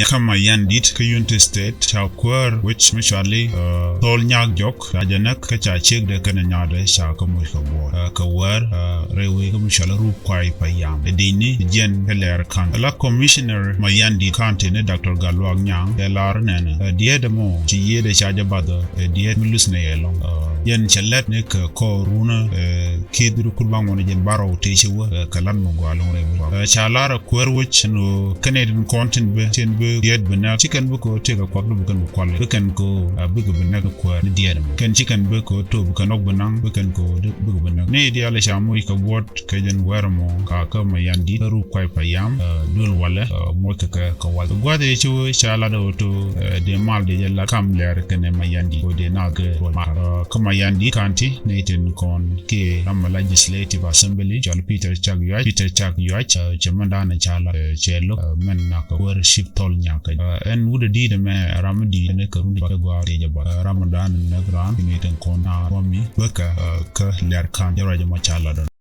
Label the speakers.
Speaker 1: kama yandit ka United State cha kwar which mutually tol nyak jok ajanak ka cha chek de kana nyade cha ka mu ka bo ka war rewe ka mutually ru kwai payam de ni jen heler kan la commissioner mayandi kante ne Dr. Galwag nyang de lar nene die de mo ci yede cha jabada die mulus ne yelo yen chalet ne ka ko runa kedru kulbang wona jen baro te ci wa kalan mo gwalon rewe cha lara kwar which no Canadian content be ten diet bena chicken buko tega kwak bukan bukwal bukan ko buko bena ko kwa ni diet kan chicken buko to bukan ok benang bukan ko buko bena ne dia la shamu ka wot ka jen wermo ka mayandi ru kwai payam dul wala mo ka wal gwade chu shala do to de mal de la kam ler kene mayandi ko de na ka mayandi kanti ne ten kon ke am legislative assembly jol Peter Chag chamanda na chala chelo men na ko worship tol nyaka en wude di de me ramadi ne karundi ba gwa de jaba ramadan ne gran ni ten kon na romi baka ka ler kan jara ma chala